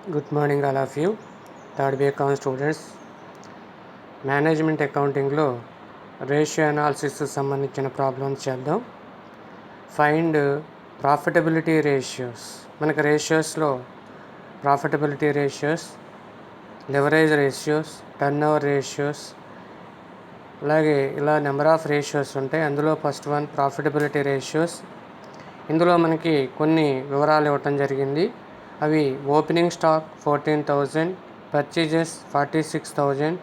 Good morning all of you. Third B account students. Management అకౌంటింగ్లో ratio analysis సంబంధించిన problems చేద్దాం. Find profitability ratios. మనకి రేషియోస్లో profitability ratios, leverage ratios, turnover ratios, అలాగే ఇలా number of ratios ఉంటాయి. అందులో ఫస్ట్ వన్ ప్రాఫిటబిలిటీ రేషియోస్. ఇందులో మనకి కొన్ని వివరాలు ఇవ్వటం జరిగింది. అవి opening stock 14,000, purchases 46,000,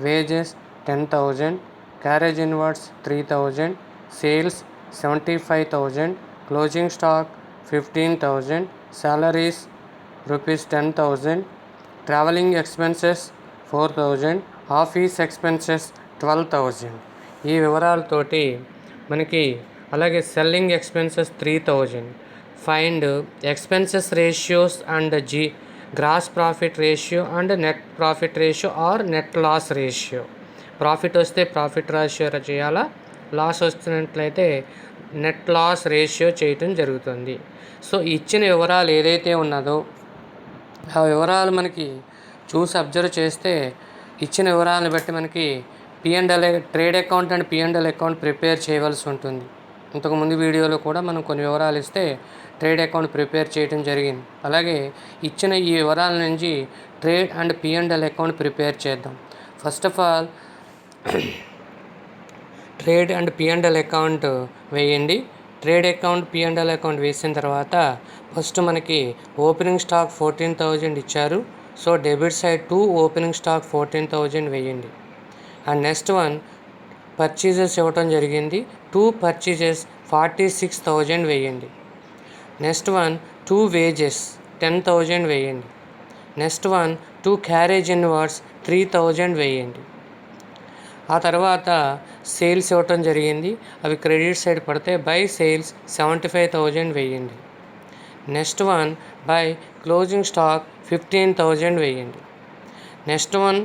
wages 10,000, carriage inwards 3,000, sales 75,000, closing stock 15,000, salaries ₹10,000, travelling expenses 4,000, office expenses 12,000. ఈ వివరాలతోటి మనకి అలాగే selling expenses 3,000. Find expenses ratios and gross profit ratio and net profit ratio or net loss ratio. Profit వస్తే profit ratio చేయాలా, loss వస్తున్నట్లయితే net loss ratio చేయటం జరుగుతుంది. So ఇచ్చిన వివరాలు ఏదైతే ఉన్నదో ఆ వివరాలు మనకి చూసి అబ్జర్వ్ చేస్తే ఇచ్చిన వివరాలను బట్టి మనకి P&L trade account and P&L account prepare చేయవలసి ఉంటుంది. ఇంతకుముందు వీడియోలో కూడా మనం కొన్ని వివరాలు ఇస్తే ట్రేడ్ అకౌంట్ ప్రిపేర్ చేయడం జరిగింది. అలాగే ఇచ్చిన ఈ వివరాల నుంచి trade and P&L account prepare చేద్దాం. First of all trade and P&L account వేయండి. ట్రేడ్ అకౌంట్ P&L అకౌంట్ వేసిన తర్వాత ఫస్ట్ మనకి ఓపెనింగ్ స్టాక్ 14,000 ఇచ్చారు. So debit side 2 opening stock 14,000 వేయండి. అండ్ నెక్స్ట్ వన్ పర్చేజెస్ ఇవ్వటం జరిగింది. 2 పర్చేజెస్ 46,000 వేయండి. నెక్స్ట్ వన్ 2 వేజెస్ 10,000 వేయండి. నెక్స్ట్ వన్ 2 క్యారేజ్ ఇన్వర్డ్స్ 3,000 వేయండి. ఆ తర్వాత సేల్స్ ఇవ్వటం జరిగింది. అవి క్రెడిట్ సైడ్ పడితే బై సేల్స్ 75,000 వేయండి. Next one by closing stock 15,000 వేయండి. Next one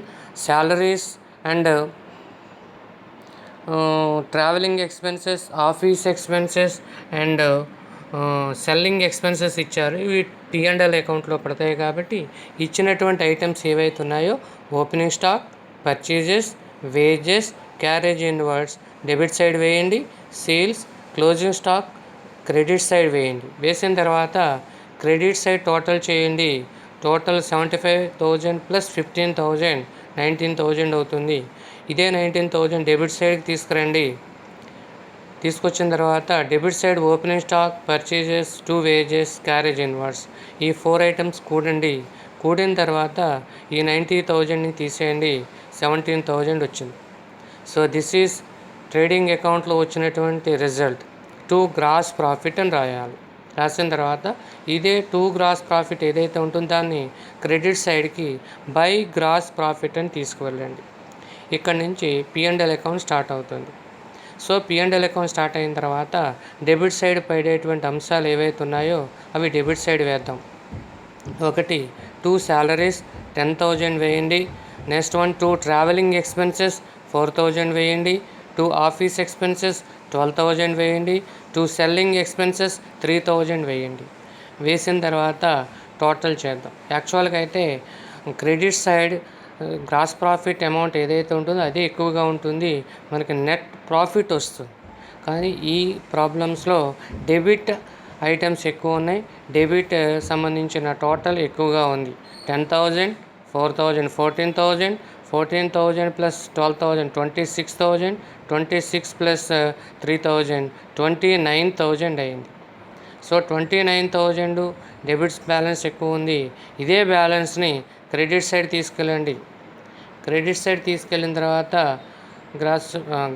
salaries and travelling expenses, office expenses and selling expenses ఇచ్చారు. ఇవి P&L అకౌంట్లో పడతాయి కాబట్టి ఇచ్చినటువంటి ఐటమ్స్ ఏవైతే ఉన్నాయో opening stock, purchases, wages, carriage inwards debit side వేయండి. Sales, closing stock credit side వేయండి. వేసిన తర్వాత క్రెడిట్ సైడ్ టోటల్ చేయండి. టోటల్ 75,000 ప్లస్ 15,000 19,000 అవుతుంది. ఇదే 19,000 డెబిట్ సైడ్కి తీసుకురండి. తీసుకొచ్చిన తర్వాత debit side opening stock, purchases, 2 wages, carriage inwards ఈ 4 ఐటమ్స్ కూడండి. కూడిన తర్వాత ఈ 90,000ని తీసేయండి. 17,000 వచ్చింది. సో దిస్ ఈజ్ ట్రేడింగ్ అకౌంట్లో వచ్చినటువంటి రిజల్ట్. 2 గ్రాస్ ప్రాఫిట్ అని రాయాలి. రాసిన తర్వాత ఇదే 2 గ్రాస్ ప్రాఫిట్ ఏదైతే ఉంటుందో దాన్ని క్రెడిట్ సైడ్కి బై గ్రాస్ ప్రాఫిట్ అని తీసుకువెళ్ళండి. ఇక్కడ నుంచి P&L అకౌంట్ స్టార్ట్ అవుతుంది. సో P&L అకౌంట్ స్టార్ట్ అయిన తర్వాత డెబిట్ సైడ్ పడేటువంటి అంశాలు ఏవైతే ఉన్నాయో అవి డెబిట్ సైడ్ వేద్దాం. ఒకటి 2 సాలరీస్ 10,000 వేయండి. నెక్స్ట్ వన్ 2 ట్రావెలింగ్ ఎక్స్పెన్సెస్ 4,000 వేయండి. 2 ఆఫీస్ ఎక్స్పెన్సెస్ 12,000 వేయండి. 2 సెల్లింగ్ ఎక్స్పెన్సెస్ 3,000 వేయండి. వేసిన తర్వాత టోటల్ చేద్దాం. యాక్చువల్గా అయితే credit side gross profit amount ఏదైతే ఉంటుందో అదే ఎక్కువగా ఉంటుంది, మనకి నెట్ ప్రాఫిట్ వస్తుంది. కానీ ఈ ప్రాబ్లమ్స్లో డెబిట్ ఐటమ్స్ ఎక్కువ ఉన్నాయి. డెబిట్ సంబంధించిన టోటల్ ఎక్కువగా ఉంది. 10,000, 4,000, 14,000, 14,000 ప్లస్ 12,000 26,000, 26 ప్లస్ 3,000 29,000 అయింది. సో 29,000 డెబిట్స్ బ్యాలెన్స్ ఎక్కువ ఉంది. ఇదే బ్యాలెన్స్ని క్రెడిట్ సైడ్ తీసుకెళ్ళండి. క్రెడిట్ సైడ్ తీసుకెళ్ళిన తర్వాత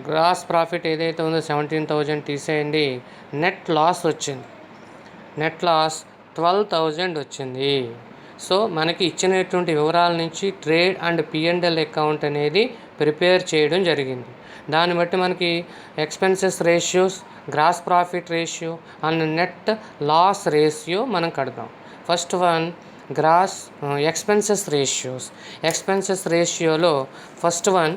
గ్రాస్ ప్రాఫిట్ ఏదైతే ఉందో 17,000 తీసేయండి. నెట్ లాస్ వచ్చింది. నెట్ లాస్ 12,000 వచ్చింది. సో మనకి ఇచ్చినటువంటి వివరాల నుంచి ట్రేడ్ అండ్ P&L అకౌంట్ అనేది ప్రిపేర్ చేయడం జరిగింది. దాన్ని బట్టి మనకి expenses ratios, gross profit ratio and net loss ratio మనం కడదాం. First one gross expenses ratios. Expenses రేషియోలో first one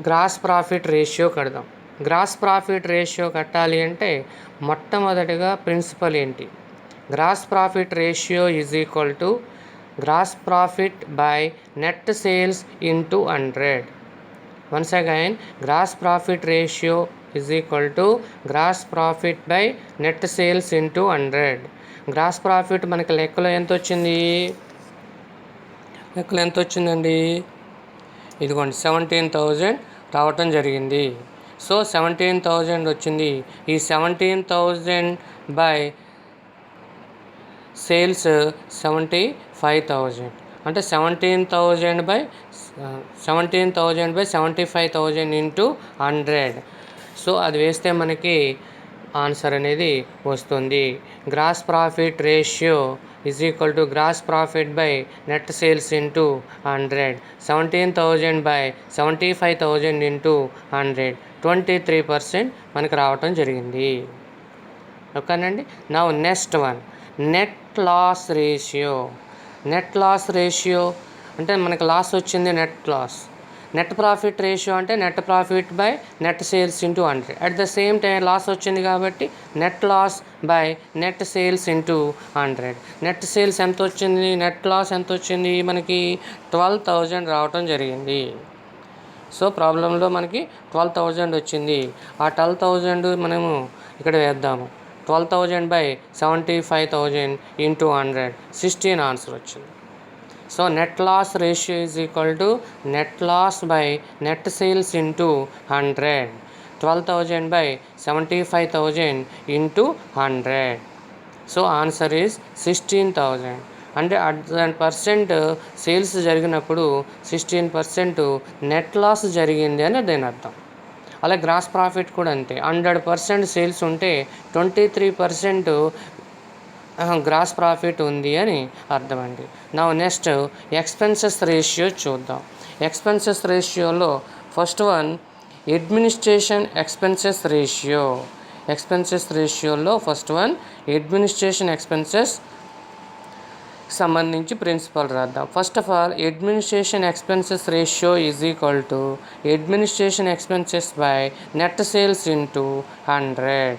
gross profit ratio కడదాం. గ్రాస్ ప్రాఫిట్ రేషియో కట్టాలి అంటే మొట్టమొదటిగా ప్రిన్సిపల్ ఏంటి, gross profit ratio is equal to gross profit by net sales into 100. Once again gross profit ratio is equal to gross profit by net sales into 100. Gross profit మనకి లెక్కలో ఎంత వచ్చింది? ఇదిగోండి 17,000 రావటం జరిగింది. సో 17,000 వచ్చింది. ఈ 17,000 బై సేల్స్ 75,000 అంటే 17,000 బై 75,000 ఇంటూ 100. సో అది వేస్తే మనకి ఆన్సర్ అనేది వస్తుంది. Gross profit ratio is equal to gross profit by net sales into 100. 17,000 by 75,000 into 100 23% మనకు రావటం జరిగింది. ఓకేనండి. Now next one, net loss ratio. Net loss ratio అంటే మనకి లాస్ వచ్చింది, net loss. Net profit ratio అంటే net profit by net sales into 100. At the same time loss వచ్చింది కాబట్టి net loss by net sales into 100. Net sales ఎంత వచ్చింది, net loss ఎంత వచ్చింది మనకి? 12,000 రావటం జరిగింది. సో ప్రాబ్లంలో మనకి 12,000 వచ్చింది. ఆ 12,000 మనము ఇక్కడ వేద్దాము. 12,000 బై 75,000 ఇంటూ 100 16 ఆన్సర్ వచ్చింది. So net loss ratio is equal to net loss by net sales into 100. 12,000 by 75,000 into 100. So answer is 16,000. అంటే 100% సేల్స్ జరిగినప్పుడు 16% నెట్ లాస్ జరిగింది అని దీని అర్థం. అలాగే గ్రాస్ ప్రాఫిట్ కూడా అంతే. 100% సేల్స్ ఉంటే 23% గ్రాస్ ప్రాఫిట్ ఉంది అని అర్థం అండి. నా నెక్స్ట్ ఎక్స్పెన్సెస్ రేషియో చూద్దాం. ఎక్స్పెన్సెస్ రేషియోలో first one administration expenses ratio. Expenses రేషియోలో ఫస్ట్ వన్ అడ్మినిస్ట్రేషన్ ఎక్స్పెన్సెస్ సంబంధించి ప్రిన్సిపల్ రాద్దాం. First of all administration expenses ratio is equal to administration expenses by net sales into 100.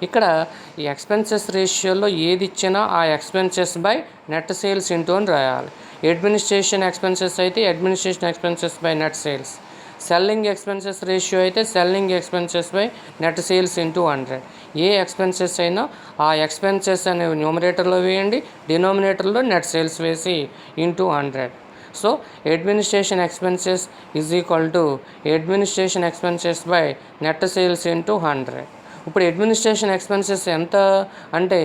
ఇక్కడ ఈ ఎక్స్పెన్సెస్ రేషియోలో ఏది ఇచ్చినా ఆ expenses by net sales into అని రాయాలి. అడ్మినిస్ట్రేషన్ ఎక్స్పెన్సెస్ అయితే administration expenses by net sales. Selling expenses ratio అయితే selling expenses by net sales into 100. A expenses అయినా ఆ ఎక్స్పెన్సెస్ అనే న్యూమరేటర్లో వేయండి, డినోమినేటర్లో నెట్ సేల్స్ వేసి into 100. So administration expenses is equal to administration expenses by net sales into 100. ఇప్పుడు administration expenses ఎంత అంటే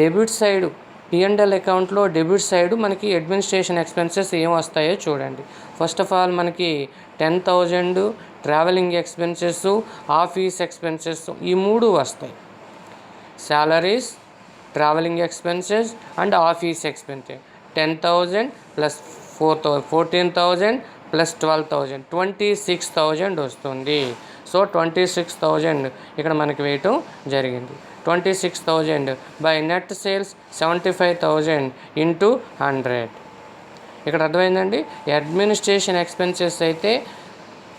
డెబిట్ సైడ్ P&L అకౌంట్లో డెబిట్ సైడ్ మనకి అడ్మినిస్ట్రేషన్ ఎక్స్పెన్సెస్ ఏం వస్తాయో చూడండి. ఫస్ట్ ఆఫ్ ఆల్ మనకి 10,000 ట్రావెలింగ్ ఎక్స్పెన్సెస్, ఆఫీస్ ఎక్స్పెన్సెస్ ఈ మూడు వస్తాయి. Salaries, travelling expenses and office expenses. 10,000 plus 14,000 plus 12,000 26,000 వస్తుంది. సో 26,000 ఇక్కడ మనకి వేయటం జరిగింది. 26,000 బై నెట్ సేల్స్ 75,000 ఇంటూ 100. ఇక్కడ అర్థమైందండి. అడ్మినిస్ట్రేషన్ ఎక్స్పెన్సెస్ అయితే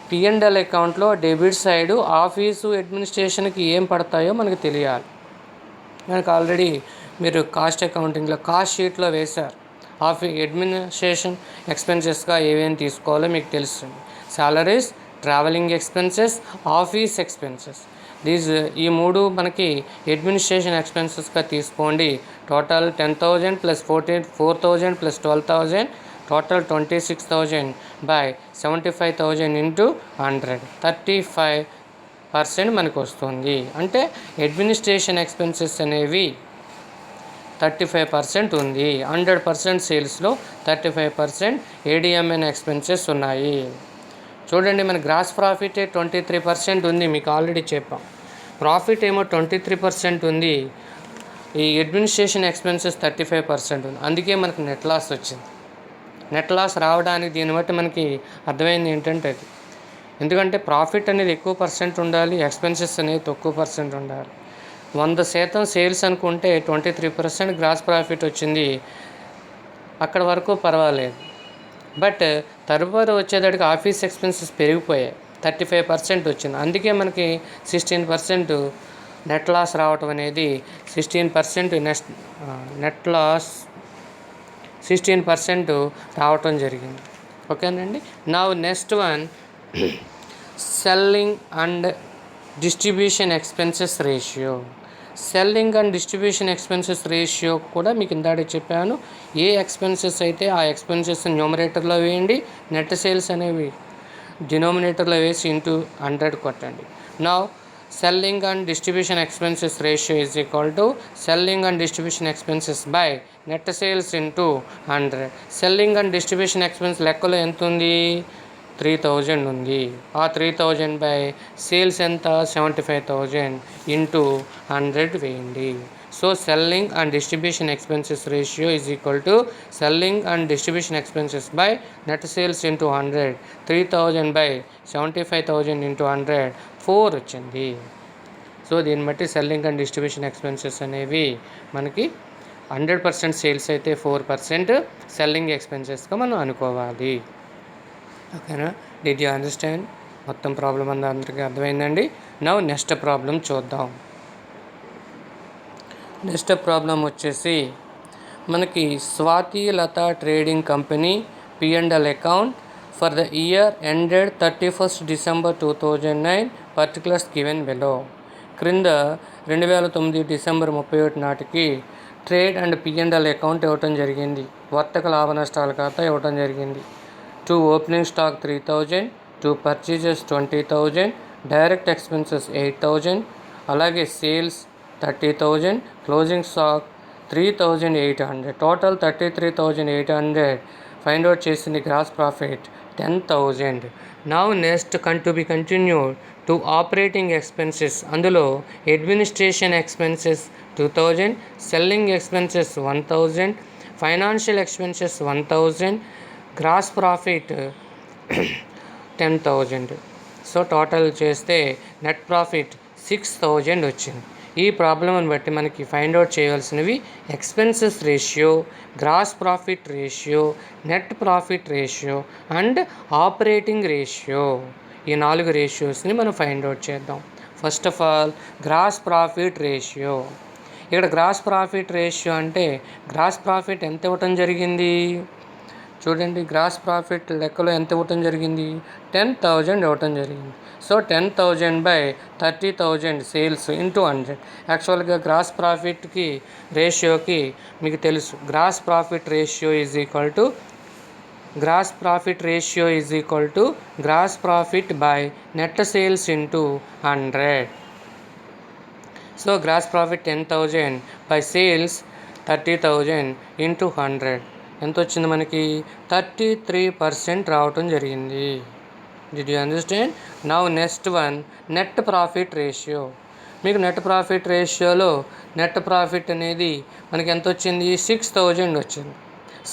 P&L అకౌంట్లో డెబిట్ సైడు ఆఫీసు అడ్మినిస్ట్రేషన్కి ఏం పడతాయో మనకు తెలియాలి. మనకు ఆల్రెడీ మీరు కాస్ట్ అకౌంటింగ్లో కాస్ట్ షీట్లో వేశారు. అడ్మినిస్ట్రేషన్ ఎక్స్పెన్సెస్గా ఏమేమి తీసుకోవాలో మీకు తెలుస్తుంది. Salaries, travelling expenses, office expenses. ఈ మూడు మనకి అడ్మినిస్ట్రేషన్ ఎక్స్పెన్సెస్గా తీసుకోండి. Total 10,000 plus 4,000 plus 12,000 total 26,000 by 75,000 into 100 35% మనకు వస్తుంది. అంటే అడ్మినిస్ట్రేషన్ ఎక్స్పెన్సెస్ అనేవి 35% ఉంది. 100% సేల్స్లో 35% ADMN ఎక్స్పెన్సెస్ ఉన్నాయి. చూడండి, మన గ్రాస్ ప్రాఫిటే 23% ఉంది, మీకు ఆల్రెడీ చెప్పాం. ప్రాఫిట్ ఏమో 23% ఉంది, ఈ అడ్మినిస్ట్రేషన్ ఎక్స్పెన్సెస్ 35% ఉంది. అందుకే మనకు నెట్ లాస్ వచ్చింది. నెట్ లాస్ రావడానికి దీన్ని బట్టి మనకి అర్థమైంది ఏంటంటే అది ఎందుకంటే ప్రాఫిట్ అనేది ఎక్కువ పర్సెంట్ ఉండాలి, ఎక్స్పెన్సెస్ అనేది తక్కువ పర్సెంట్ ఉండాలి. 100% సేల్స్ అనుకుంటే 23% గ్రాస్ ప్రాఫిట్ వచ్చింది, అక్కడ వరకు పర్వాలేదు. బట్ తరువాత వచ్చేదానికి ఆఫీస్ ఎక్స్పెన్సెస్ పెరిగిపోయాయి, 35% వచ్చింది. అందుకే మనకి 16% నెట్ లాస్ రావటం అనేది 16% నెట్ లాస్ 16% రావటం జరిగింది. ఓకేనండి. Now next one selling and distribution expenses ratio. Selling and distribution expenses ratio కూడా మీకు ఇందాక చెప్పాను. ఏ ఎక్స్పెన్సెస్ అయితే ఆ ఎక్స్పెన్సెస్ న్యూమరేటర్లో వేయండి, నెట్ సేల్స్ అనేవి డినోమినేటర్లో వేసి ఇంటూ 100 కొట్టండి. Now selling and distribution expenses ratio is equal to selling and distribution expenses by net sales into 100. selling and distribution expense లెక్కలో ఎంత ఉంది? 3000 ఉంది. ఆ 3000 బై సేల్స్ ఎంత? 75,000 ఇంటూ 100 వేయండి. So selling and distribution expenses ratio is equal to selling and distribution expenses by net sales into 100. 3000 by 75,000 into 100 4 వచ్చింది. So దీన్ని బట్టి సెల్లింగ్ అండ్ డిస్ట్రిబ్యూషన్ ఎక్స్పెన్సెస్ అనేవి మనకి 100% సేల్స్ అయితే 4% సెల్లింగ్ ఎక్స్పెన్సెస్గా మనం అనుకోవాలి. ఓకేనా? Did you understand? మొత్తం ప్రాబ్లం అంతా అందరికీ అర్థమైందండి. నౌ నెక్స్ట్ ప్రాబ్లం చూద్దాం. నెక్స్ట్ ప్రాబ్లం వచ్చేసి మనకి Swathi Latha trading company P&L account for the year ended 31st December 2009 particulars given below. క్రింద 2009 డిసెంబర్ 31 నాటికి ట్రేడ్ అండ్ P&L అకౌంట్ ఇవ్వటం జరిగింది. వర్తక లాభ నష్టాల ఖాతా ఇవ్వటం జరిగింది. To opening stock 3000, to purchases 20,000, direct expenses 8,000, అలాగే sales 30,000, closing stock 3,800, total 33,800. Find out చేసింది gross profit 10,000. Now next to be continued to operating expenses. అందులో administration expenses 2,000, selling expenses 1,000, financial expenses 1,000, gross profit 10,000. So total చేస్తే net profit 6,000 వచ్చింది. ఈ ప్రాబ్లమ్ని బట్టి మనకి find out చేయవలసినవి expenses ratio, gross profit ratio, net profit ratio and operating ratio. ఈ 4 రేషియోస్ని మనం ఫైండ్ అవుట్ చేద్దాం. First of all gross profit ratio. ఇక్కడ గ్రాస్ ప్రాఫిట్ రేషియో అంటే గ్రాస్ ప్రాఫిట్ ఎంత ఇవ్వటం జరిగింది చూడండి. గ్రాస్ ప్రాఫిట్ లెక్కలో ఎంత ఇవ్వటం జరిగింది? 10,000 ఇవ్వటం జరిగింది. So 10,000 by 30,000 sales into 100. యాక్చువల్గా గ్రాస్ ప్రాఫిట్కి రేషియోకి మీకు తెలుసు, gross profit ratio is equal to gross profit by net sales into 100. So gross profit 10,000 by sales 30,000 into 100 ఎంత వచ్చింది మనకి? 33% రావటం జరిగింది. Did you understand? Now next one net profit ratio. మీకు నెట్ ప్రాఫిట్ రేషియోలో నెట్ ప్రాఫిట్ అనేది మనకి ఎంత వచ్చింది? 6,000 వచ్చింది.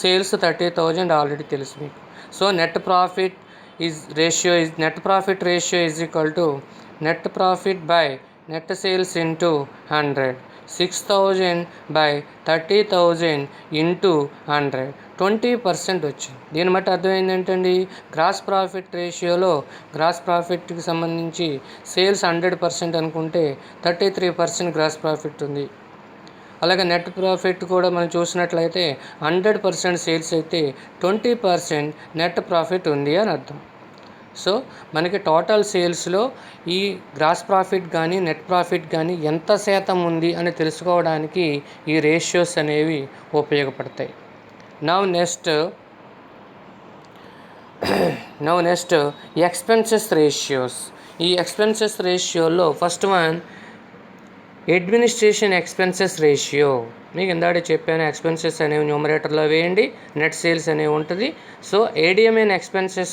సేల్స్ 30,000 ఆల్రెడీ తెలుసు మీకు. So net profit ratio is equal to net profit by net sales into 100. 6,000 by 30,000 into 100 20% వచ్చింది. దీన్ని బట్టి అర్థమైంది ఏంటండి? గ్రాస్ ప్రాఫిట్ రేషియోలో గ్రాస్ ప్రాఫిట్కి సంబంధించి సేల్స్ 100% అనుకుంటే 33% గ్రాస్ ప్రాఫిట్ ఉంది. అలాగే నెట్ ప్రాఫిట్ కూడా మనం చూసినట్లయితే 100% సేల్స్ అయితే 20% నెట్ ప్రాఫిట్ ఉంది అని అర్థం. సో మనకి టోటల్ సేల్స్లో ఈ గ్రాస్ ప్రాఫిట్ కానీ నెట్ ప్రాఫిట్ కానీ ఎంత శాతం ఉంది అని తెలుసుకోవడానికి ఈ రేషియోస్ అనేవి ఉపయోగపడతాయి. Now next expenses ratios. ఈ ఎక్స్పెన్సెస్ రేషియోలో first one administration expenses ratio. మీకు ఇందాక చెప్పాను, ఎక్స్పెన్సెస్ అనేవి న్యూమరేటర్లో వేయండి, నెట్ సేల్స్ అనేవి ఉంటుంది. సో ఏడిఎంఎన్ ఎక్స్పెన్సెస్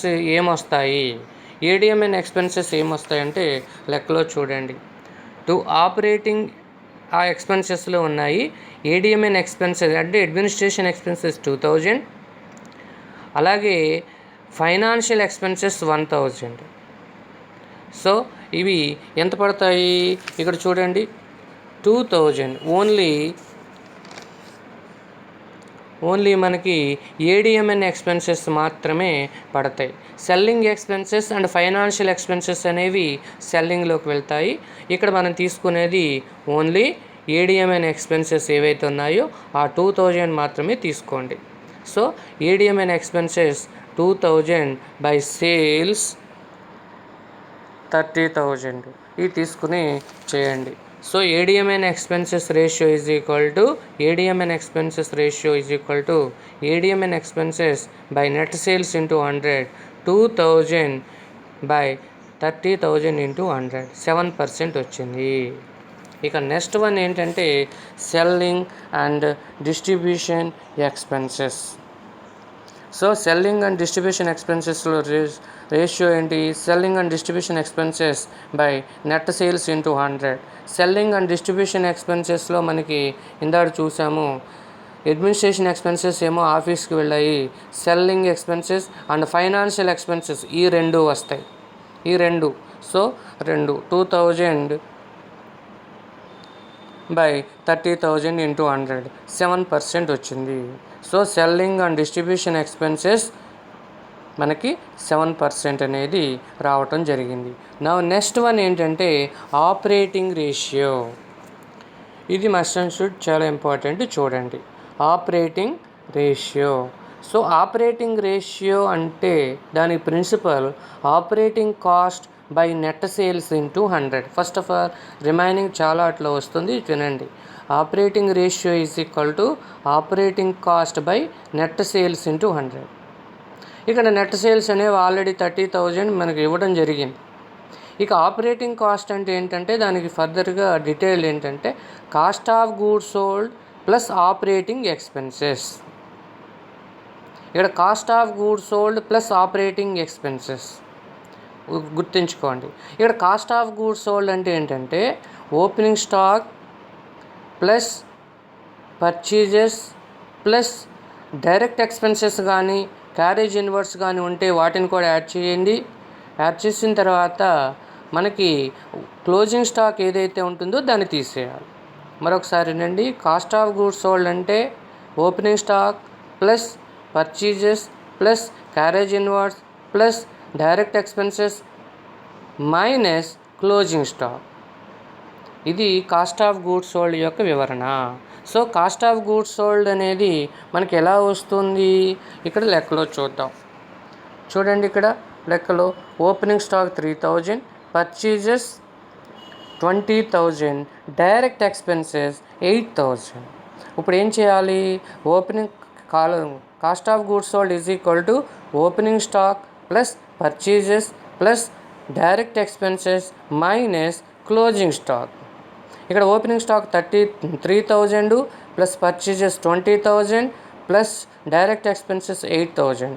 ఏమొస్తాయంటే లెక్కలో చూడండి. టు ఆపరేటింగ్ ఆ ఎక్స్పెన్సెస్లో ఉన్నాయి. ఏడిఎంఎన్ ఎక్స్పెన్సెస్ అంటే అడ్మినిస్ట్రేషన్ ఎక్స్పెన్సెస్ 2,000, అలాగే ఫైనాన్షియల్ ఎక్స్పెన్సెస్ 1,000. సో ఇవి ఎంత పడతాయి? ఇక్కడ చూడండి, 2,000 ఓన్లీ మనకి ఏడిఎంఎన్ ఎక్స్పెన్సెస్ మాత్రమే పడతాయి. Selling expenses and financial expenses అనేవి సెల్లింగ్లోకి వెళ్తాయి. ఇక్కడ మనం తీసుకునేది ఓన్లీ ఏడిఎంఎన్ ఎక్స్పెన్సెస్ ఏవైతే ఉన్నాయో ఆ 2000 మాత్రమే తీసుకోండి. So ADMN expenses 2000 by sales 30,000 ఇది తీసుకుని చేయండి. So ADMN expenses ratio is equal to ADMN expenses by net sales into 100, 2000 by 30,000 into 100, 7% వచ్చింది. ఇక నెక్స్ట్ వన్ ఏంటంటే selling and distribution expenses. So selling and distribution ఎక్స్పెన్సెస్లో రేషియో ఏంటి? Selling and distribution expenses by net sales into 100. Selling and distribution ఎక్స్పెన్సెస్లో మనకి ఇందాక చూసాము, administration expenses ఏమో ఆఫీస్కి వెళ్ళాయి, selling expenses and financial expenses ఈ రెండు వస్తాయి. సో 2000 బై 30,000 ఇంటూ 100, 7% వచ్చింది. So selling and distribution expenses మనకి 7% అనేది రావటం జరిగింది. నా నెక్స్ట్ వన్ ఏంటంటే ఆపరేటింగ్ రేషియో. ఇది మస్ట్ అండ్ షుడ్ చాలా ఇంపార్టెంట్, చూడండి. Operating ratio. So operating ratio అంటే దాని principle operating cost by net sales into 100. First of all remaining చాలా అట్లా వస్తుంది, వినండి. Operating ratio is equal to operating cost by net sales into 100. ఇక్కడ net sales అనేవి ఆల్రెడీ 30,000 మనకి ఇవ్వడం జరిగింది. ఇక ఆపరేటింగ్ కాస్ట్ అంటే ఏంటంటే దానికి ఫర్దర్గా డీటెయిల్ ఏంటంటే cost of goods sold plus operating expenses. ఇక్కడ cost of goods sold plus operating expenses గుర్తుంచుకోండి. ఇక్కడ కాస్ట్ ఆఫ్ గూడ్స్ సోల్డ్ అంటే ఏంటంటే opening stock plus purchases plus direct expenses కానీ క్యారేజ్ ఇన్వర్స్ కానీ ఉంటే వాటిని కూడా యాడ్ చేయండి. యాడ్ చేసిన తర్వాత మనకి క్లోజింగ్ స్టాక్ ఏదైతే ఉంటుందో దాన్ని తీసేయాలి. మరొకసారి నండి, కాస్ట్ ఆఫ్ గూడ్స్ సోల్డ్ అంటే opening stock plus purchases plus carriage inverse plus direct expenses minus closing stock. ఇది కాస్ట్ ఆఫ్ గూడ్స్ సోల్డ్ యొక్క వివరణ. So cost of goods sold అనేది మనకి ఎలా వస్తుంది ఇక్కడ లెక్కలో చూద్దాం. చూడండి, ఇక్కడ లెక్కలో opening stock 3,000, purchases 20,000, direct expenses 8,000. ఇప్పుడు ఏం చేయాలి? Opening cost of goods sold is equal to opening stock plus purchases plus direct expenses minus closing stock. ఇక్కడ opening stock 33,000 plus purchases 20,000 plus direct expenses 8,000.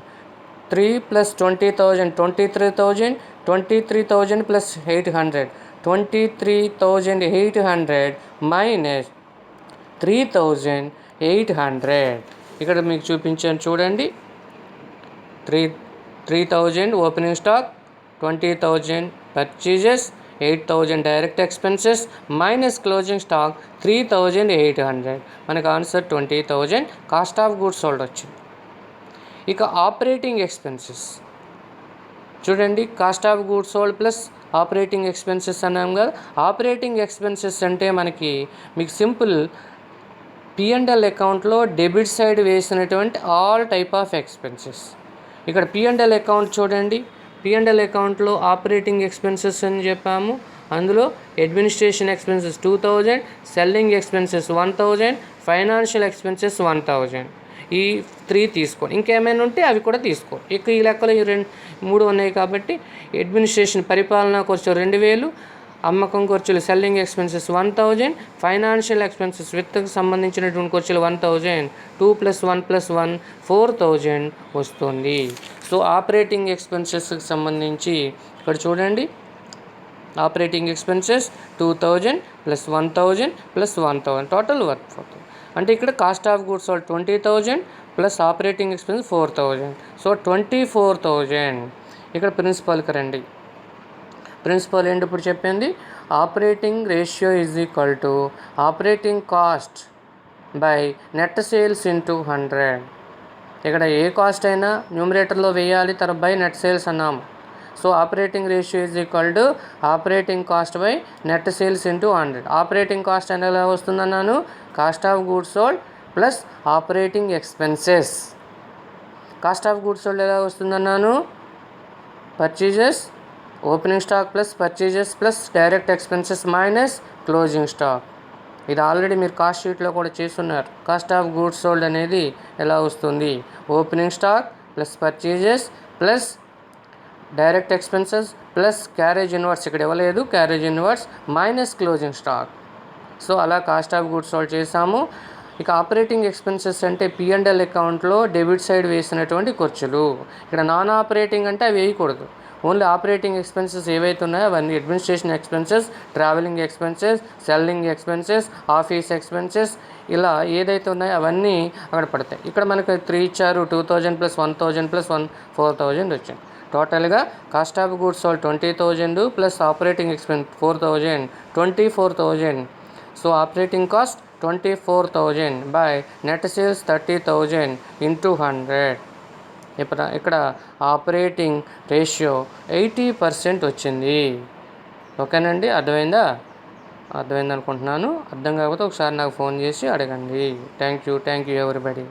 3 plus 20,000 23,000, 23,000 plus 800, 23,800 minus 3,800. ఇక్కడ మీకు చూపించాను చూడండి. 3,000 opening stock, 20,000 purchases, 8,000 direct expenses minus closing stock 3,800. మనకు answer 20,000 cost of goods sold వచ్చింది. ఇక operating expenses చూడండి, cost of goods sold plus operating expenses అన్నాం కదా. ఆపరేటింగ్ ఎక్స్పెన్సెస్ అంటే మీకు సింపుల్ P&L అకౌంట్లో డెబిట్ సైడ్ వేసినటువంటి ఆల్ టైప్ ఆఫ్ ఎక్స్పెన్సెస్. ఇక్కడ P&L అకౌంట్ చూడండి. P&L అకౌంట్లో ఆపరేటింగ్ ఎక్స్పెన్సెస్ అని చెప్పాము. అందులో administration expenses 2,000, selling expenses 1,000, financial expenses 1,000. ఈ 3 తీసుకో, ఇంకేమైనా ఉంటే అవి కూడా తీసుకో. ఇక ఈ లెక్కలో ఈ 3 ఉన్నాయి కాబట్టి అడ్మినిస్ట్రేషన్ పరిపాలనా ఖర్చులు 2,000, అమ్మకం ఖర్చులు సెల్లింగ్ ఎక్స్పెన్సెస్ 1,000, ఫైనాన్షియల్ ఎక్స్పెన్సెస్ విత్తుకు సంబంధించినటువంటి ఖర్చులు 1,000, 2 + 1 + 1 4,000 వస్తుంది. సో ఆపరేటింగ్ ఎక్స్పెన్సెస్కి సంబంధించి ఇక్కడ చూడండి, ఆపరేటింగ్ ఎక్స్పెన్సెస్ 2,000 + 1,000 + 1,000 టోటల్ 1,000. అంటే ఇక్కడ cost of goods sold 20,000 plus operating expenses 4,000. So 24,000. ఇక్కడ ప్రిన్సిపల్కి రండి. ప్రిన్సిపల్ ఏంటి ఇప్పుడు చెప్పింది? Operating ratio is equal to operating cost by net sales into 100. ఇక్కడ ఏ కాస్ట్ అయినా న్యూమరేటర్లో వేయాలి, తర్వాత బై నెట్ సేల్స్ అన్నాము. So operating ratio is equal to operating cost by net sales into 100. Operating cost అనేది ఎలా వస్తుందన్నాను? Cost of goods sold plus operating expenses. Cost of goods sold ఎలా వస్తుందన్నాను? Purchases, opening stock plus purchases plus direct expenses minus closing stock. ఇది already మీరు cost షీట్లో కూడా చేస్తున్నారు. కాస్ట్ ఆఫ్ గూడ్స్ సోల్డ్ అనేది ఎలా వస్తుంది? Opening stock plus purchases plus direct expenses plus carriage inverse, ఇక్కడ ఇవ్వలేదు carriage inverse, minus closing stock. So అలా కాస్ట్ ఆఫ్ గూడ్స్ సోల్డ్ చేసాము. ఇక ఆపరేటింగ్ ఎక్స్పెన్సెస్ అంటే P&L అకౌంట్లో డెబిట్ సైడ్ వేసినటువంటి ఖర్చులు. ఇక్కడ నాన్ ఆపరేటింగ్ అంటే అవి వేయకూడదు. ఓన్లీ ఆపరేటింగ్ ఎక్స్పెన్సెస్ ఏవైతే ఉన్నాయో అవన్నీ administration expenses, travelling expenses, selling expenses, office expenses, ఇలా ఏదైతే ఉన్నాయో అవన్నీ అక్కడ పడతాయి. ఇక్కడ మనకు 3 ఇచ్చారు, 2000 ప్లస్ 1000 ప్లస్ 4000 వచ్చింది. టోటల్గా cost of goods sold 20,000 plus operating expense 4,000, 24,000. So operating cost 24,000 by net sales 30,000 into 100. ఇక్కడ ఆపరేటింగ్ రేషియో 80% వచ్చింది. ఓకేనండి, అర్థమైంది అనుకుంటున్నాను. అర్థం కాకపోతే ఒకసారి నాకు ఫోన్ చేసి అడగండి. Thank you everybody.